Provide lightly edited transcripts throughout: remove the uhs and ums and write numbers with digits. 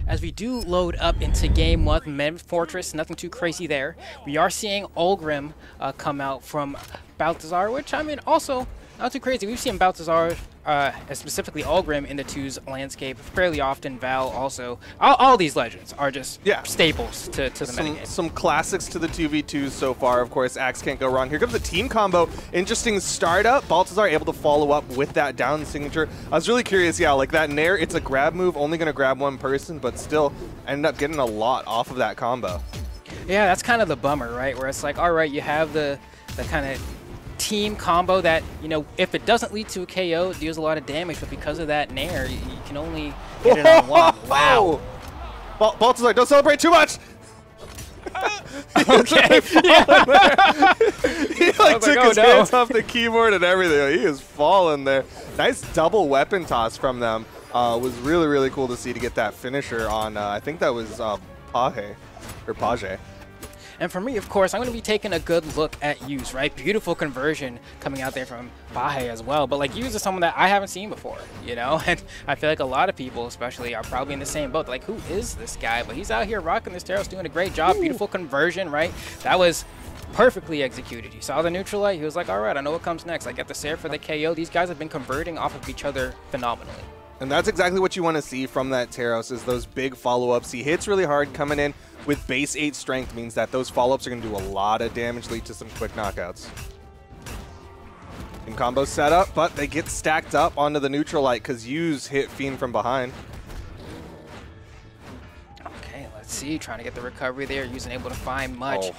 as we do load up into game 1, Mammoth Fortress, nothing too crazy there. We are seeing Ulgrim come out from Balthazar, which, I mean, also not too crazy. We've seen Balthazar, specifically Ulgrim, in the 2's landscape fairly often. Val also. All these legends are just staples to the metagame. Some classics to the 2v2s so far. Of course, Axe can't go wrong. Here comes the team combo. Interesting startup. Balthazar able to follow up with that down signature. I was really curious, yeah, like that Nair, it's a grab move, only going to grab one person, but still ended up getting a lot off of that combo. Yeah, that's kind of the bummer, right? Where it's like, all right, you have the kind of team combo that, you know, if it doesn't lead to a KO, it deals a lot of damage, but because of that Nair, you can only hit it on one. Wow. Balthazar, don't celebrate too much! Okay. He like took his hands off the keyboard and everything. He is falling there. Nice double weapon toss from them. Was really, really cool to see to get that finisher on, I think that was Pajé. And for me, of course, I'm going to be taking a good look at Yüz, right? Beautiful conversion coming out there from Pajé as well. But like Yüz is someone that I haven't seen before, you know? And I feel like a lot of people, especially, are probably in the same boat. Like, who is this guy? But he's out here rocking this Teros, doing a great job. Ooh. Beautiful conversion, right? That was perfectly executed. You saw the neutral light. He was like, all right, I know what comes next. I get the Sair for the KO. These guys have been converting off of each other phenomenally. And that's exactly what you want to see from that Teros, is those big follow-ups. He hits really hard coming in with base 8 strength, means that those follow-ups are going to do a lot of damage, lead to some quick knockouts. And combo set up, but they get stacked up onto the neutral light because Yüz hit Fiend from behind. Okay, let's see. Trying to get the recovery there. Yüz able to find much. Oh.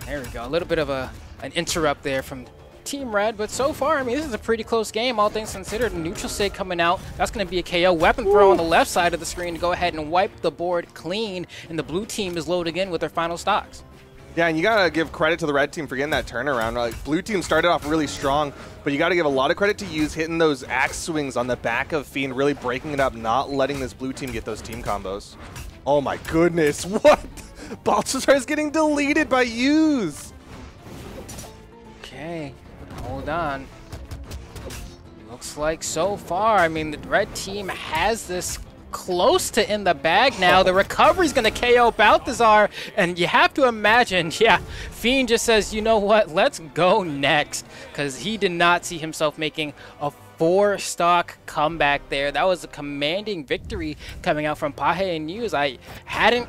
There we go. A little bit of an interrupt there from Team Red, but so far, I mean, this is a pretty close game, all things considered. Neutral Sig coming out. That's going to be a KO. Weapon throw on the left side of the screen to go ahead and wipe the board clean, and the blue team is loading in with their final stocks. Yeah, and you got to give credit to the red team for getting that turnaround. Like, blue team started off really strong, but you got to give a lot of credit to Yüz hitting those axe swings on the back of Fiend, really breaking it up, not letting this blue team get those team combos. Oh my goodness, what? Balthazar is getting deleted by Yüz. Okay. Hold on. Looks like so far, I mean, the red team has this close to in the bag now. The recovery's going to KO Balthazar, and you have to imagine, yeah, Fiend just says, you know what, let's go next, because he did not see himself making a 4-stock comeback there. That was a commanding victory coming out from Pajé and Yüz. I hadn't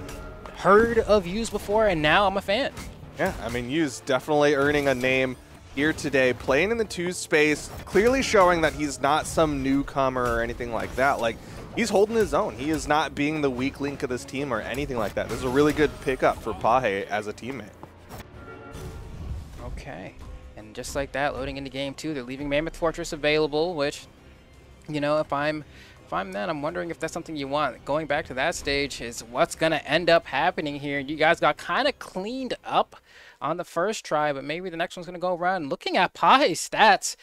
heard of Yüz before, and now I'm a fan. Yeah, I mean, Yüz definitely earning a name here today, playing in the 2 space, clearly showing that he's not some newcomer or anything like that. Like, he's holding his own. He is not being the weak link of this team or anything like that. This is a really good pickup for Pajé as a teammate. Okay, and just like that, loading into game 2, they're leaving Mammoth Fortress available, which, you know, if I'm then, I'm wondering if that's something you want. Going back to that stage is what's going to end up happening here. You guys got kind of cleaned up on the first try, but maybe the next one's going to go around. Looking at Pajé's stats,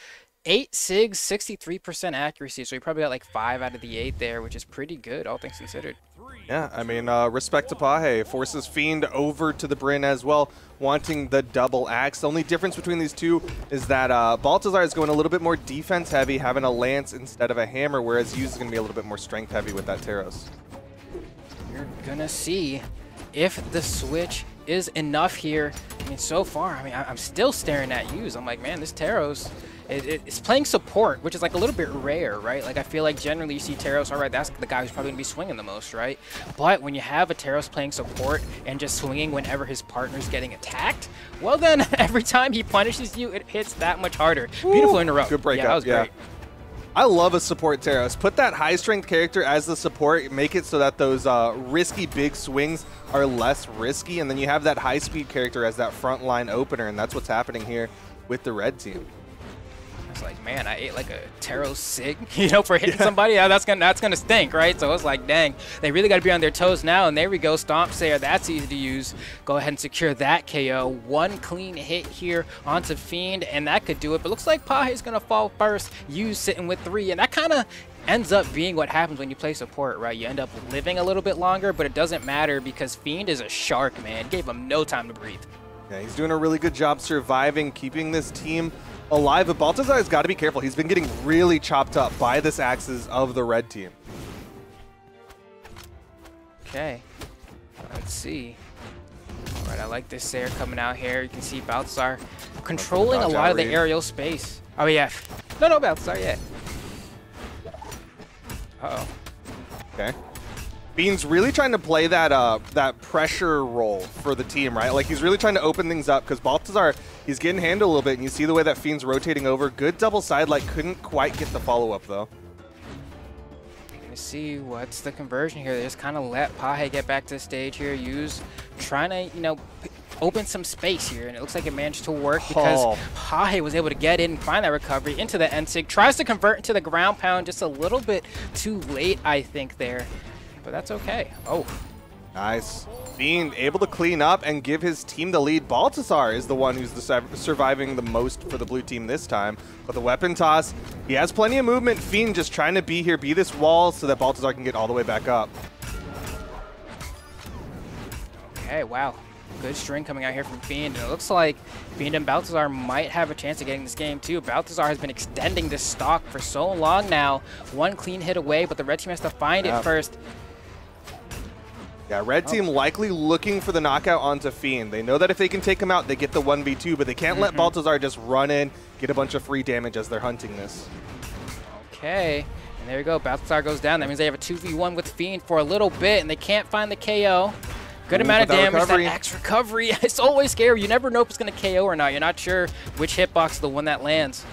8 SIGs, 63% accuracy, so he probably got like 5 out of the 8 there, which is pretty good, all things considered. Yeah, I mean, respect to Pajé. Forces Fiend over to the Bryn as well, wanting the double axe. The only difference between these two is that Balthazar is going a little bit more defense heavy, having a lance instead of a hammer, whereas Yüz is going to be a little bit more strength heavy with that Teros. You're going to see if the switch is enough here. I mean, so far, I mean, I'm still staring at Yüz. I'm like, man, this Teros, it's playing support, which is like a little bit rare, right? Like, I feel like generally you see Teros, all right, that's the guy who's probably gonna be swinging the most, right? But when you have a Teros playing support and just swinging whenever his partner's getting attacked, well then, every time he punishes you, it hits that much harder. Ooh, beautiful interrupt. Good breakup. Yeah, that was great. I love a support Teros. Put that high strength character as the support, make it so that those risky big swings are less risky, and then you have that high speed character as that front line opener, and that's what's happening here with the red team. It's like, man, I ate like a Teros Sig, you know, for hitting somebody. Yeah, that's gonna stink, right? So it's like, dang, they really got to be on their toes now. And there we go, Stomp Sair. That's easy to use. Go ahead and secure that KO. One clean hit here onto Fiend, and that could do it. But looks like Pajé's gonna fall first. Yüz sitting with 3, and that kind of ends up being what happens when you play support, right? You end up living a little bit longer, but it doesn't matter because Fiend is a shark, man. Gave him no time to breathe. Yeah, he's doing a really good job surviving, keeping this team alive, but Balthazar has got to be careful. He's been getting really chopped up by this axes of the red team. Okay. Let's see. All right, I like this Sair coming out here. You can see Balthazar controlling a lot of the aerial space. Oh, yeah. No, Balthazar, yeah. Uh-oh. Okay. Fiend's really trying to play that that pressure role for the team, right? Like, he's really trying to open things up because Balthazar, he's getting handled a little bit, and you see the way that Fiend's rotating over. Good double side, like, couldn't quite get the follow-up, though. Let's see what's the conversion here. They just kind of let Pajé get back to the stage here. Yüz trying to, you know, open some space here, and it looks like it managed to work because Pajé was able to get in and find that recovery into the N-Sig. Tries to convert into the ground pound just a little bit too late, I think, there. But that's okay. Oh. Nice. Fiend able to clean up and give his team the lead. Balthazar is the one who's surviving the most for the blue team this time. But the weapon toss, he has plenty of movement. Fiend just trying to be here, be this wall so that Balthazar can get all the way back up. Okay, wow. Good string coming out here from Fiend. And it looks like Fiend and Balthazar might have a chance of getting this game too. Balthazar has been extending this stock for so long now. One clean hit away, but the red team has to find it first. Yeah, red team likely looking for the knockout onto Fiend. They know that if they can take him out, they get the 1v2, but they can't let Balthazar just run in, get a bunch of free damage as they're hunting this. Okay, and there you go. Balthazar goes down. That means they have a 2v1 with Fiend for a little bit, and they can't find the KO. Good amount of damage. That X recovery, it's always scary. You never know if it's going to KO or not. You're not sure which hitbox is the one that lands.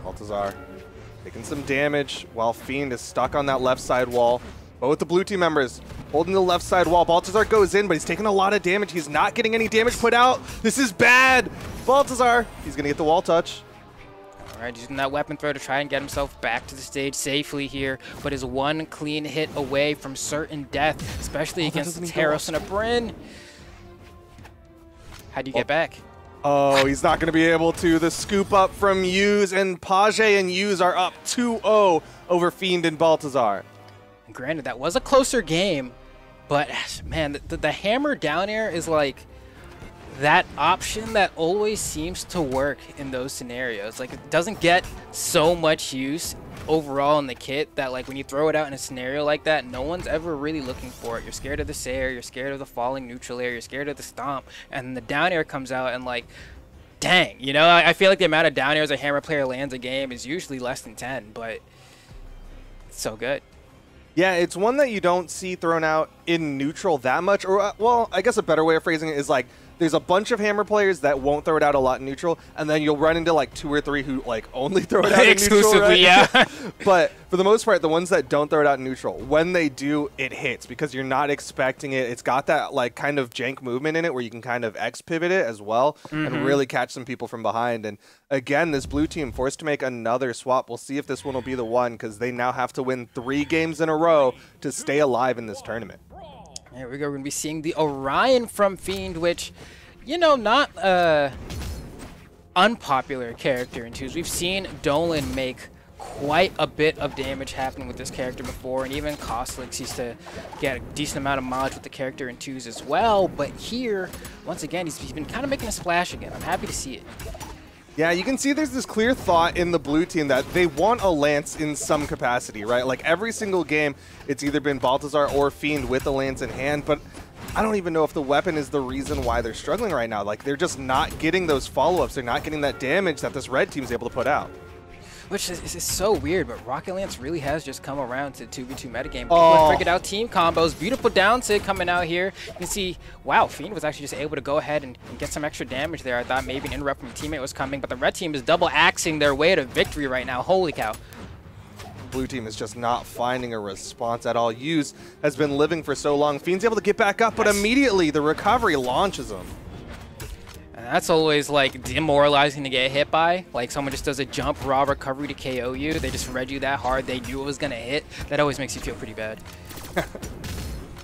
Balthazar taking some damage while Fiend is stuck on that left side wall. Both the blue team members holding the left side wall. Balthazar goes in, but he's taking a lot of damage. He's not getting any damage put out. This is bad. Balthazar, he's going to get the wall touch. All right, using that weapon throw to try and get himself back to the stage safely here, but is one clean hit away from certain death, especially against Teros and a Bryn. How do you get back? Oh, he's not going to be able to. The scoop up from Yüz, and Pajé and Yüz are up 2-0 over Fiend and Balthazar. Granted, that was a closer game, but man, the hammer down air is like that option that always seems to work in those scenarios. Like, it doesn't get so much use overall in the kit that, like, when you throw it out in a scenario like that, no one's ever really looking for it. You're scared of the Sair, you're scared of the falling neutral air, you're scared of the stomp, and the down air comes out and, like, dang, you know, I feel like the amount of down airs a hammer player lands a game is usually less than 10, but it's so good. Yeah, it's one that you don't see thrown out in neutral that much. Or, well, I guess a better way of phrasing it is like, there's a bunch of hammer players that won't throw it out a lot in neutral, and then you'll run into like 2 or 3 who like only throw it out in neutral, right? Yeah. But for the most part, the ones that don't throw it out in neutral, when they do, it hits because you're not expecting it. It's got that like kind of jank movement in it where you can kind of X pivot it as well and really catch some people from behind. And again, this blue team forced to make another swap. We'll see if this one will be the one because they now have to win 3 games in a row to stay alive in this tournament. There we go. We're going to be seeing the Orion from Fiend, which, you know, not unpopular character in twos. We've seen Dolan make quite a bit of damage happening with this character before, and even Kostlix used to get a decent amount of mileage with the character in twos as well. But here, once again, he's been kind of making a splash again. I'm happy to see it. Yeah, you can see there's this clear thought in the blue team that they want a Lance in some capacity, right? Like every single game, it's either been Balthazar or Fiend with a Lance in hand, but I don't even know if the weapon is the reason why they're struggling right now. Like, they're just not getting those follow-ups. They're not getting that damage that this red team's able to put out. Which is so weird, but Rocket Lance really has just come around to 2v2 metagame. People have figured out team combos. Beautiful down sig coming out here. You can see, wow, Fiend was actually just able to go ahead and get some extra damage there. I thought maybe an interrupt from a teammate was coming, but the red team is double axing their way to victory right now. Holy cow. Blue team is just not finding a response at all. Yüz has been living for so long. Fiend's able to get back up, but immediately the recovery launches him. And that's always like demoralizing to get hit by. Like someone just does a jump raw recovery to KO you. They just read you that hard. They knew it was gonna hit. That always makes you feel pretty bad.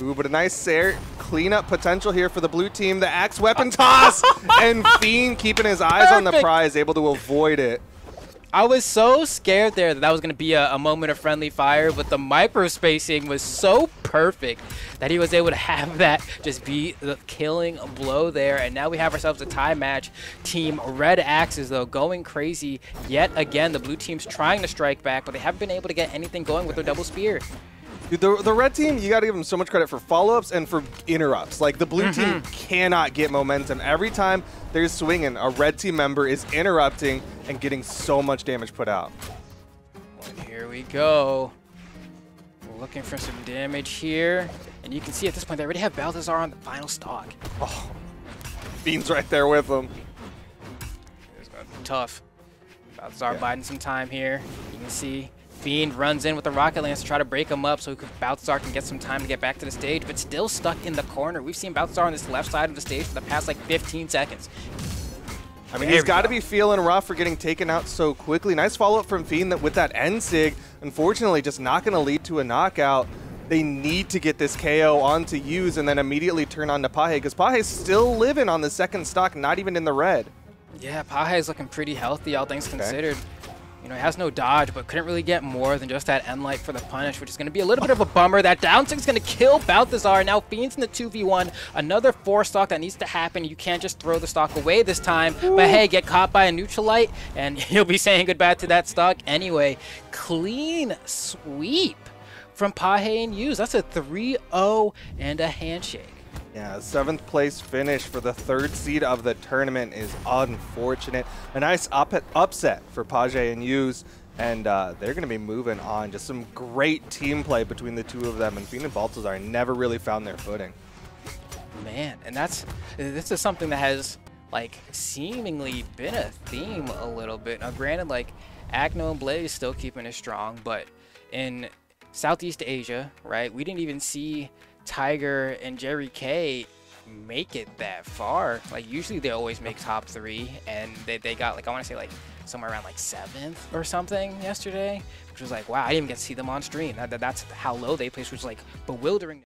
Ooh, but a nice Sair cleanup potential here for the blue team. The axe weapon toss, and Fiend keeping his eyes on the prize, able to avoid it. I was so scared there that was going to be a moment of friendly fire, but the micro spacing was so perfect that he was able to have that just be the killing blow there. And now we have ourselves a tie match. Team Red Axes, though, going crazy yet again. The blue team's trying to strike back, but they haven't been able to get anything going with their double spear. Dude, the red team, you got to give them so much credit for follow-ups and for interrupts. Like, the blue team cannot get momentum. Every time they're swinging, a red team member is interrupting and getting so much damage put out. Well, here we go. We're looking for some damage here. And you can see at this point, they already have Balthazar on the final stock. Oh, Fiend's right there with them. It's going to be tough. Balthazar biding some time here. You can see Fiend runs in with the Rocket Lance to try to break him up so Balthazar can get some time to get back to the stage, but still stuck in the corner. We've seen Balthazar on this left side of the stage for the past like 15 seconds. I mean, he's got to be feeling rough for getting taken out so quickly. Nice follow-up from Fiend with that end sig. Unfortunately, just not going to lead to a knockout. They need to get this KO onto Yüz and then immediately turn on to Pajé, because Pajé's still living on the second stock, not even in the red. Yeah, Pajé's looking pretty healthy, all things considered. You know, he has no dodge, but couldn't really get more than just that end light for the punish, which is going to be a little bit of a bummer. That down is going to kill Balthazar. Now Fiend's in the 2v1. Another 4 stock that needs to happen. You can't just throw the stock away this time. But hey, get caught by a neutral light, and you'll be saying goodbye to that stock anyway. Clean sweep from Pajé and Yüz. That's a 3-0 and a handshake. Yeah, 7th place finish for the 3rd seed of the tournament is unfortunate. A nice upset for Pajé and Yüz, and they're going to be moving on. Just some great team play between the two of them, and Fiend and Balthazar never really found their footing. Man, and this is something that has like seemingly been a theme a little bit. Now, granted, like Agno and Blaze still keeping it strong, but in Southeast Asia, right, we didn't even see Tiger and Jerry K make it that far. Like, usually they always make top 3, and they got like, I want to say like somewhere around like 7th or something yesterday, which was like, wow, I didn't even get to see them on stream. That's how low they placed, which was like bewildering.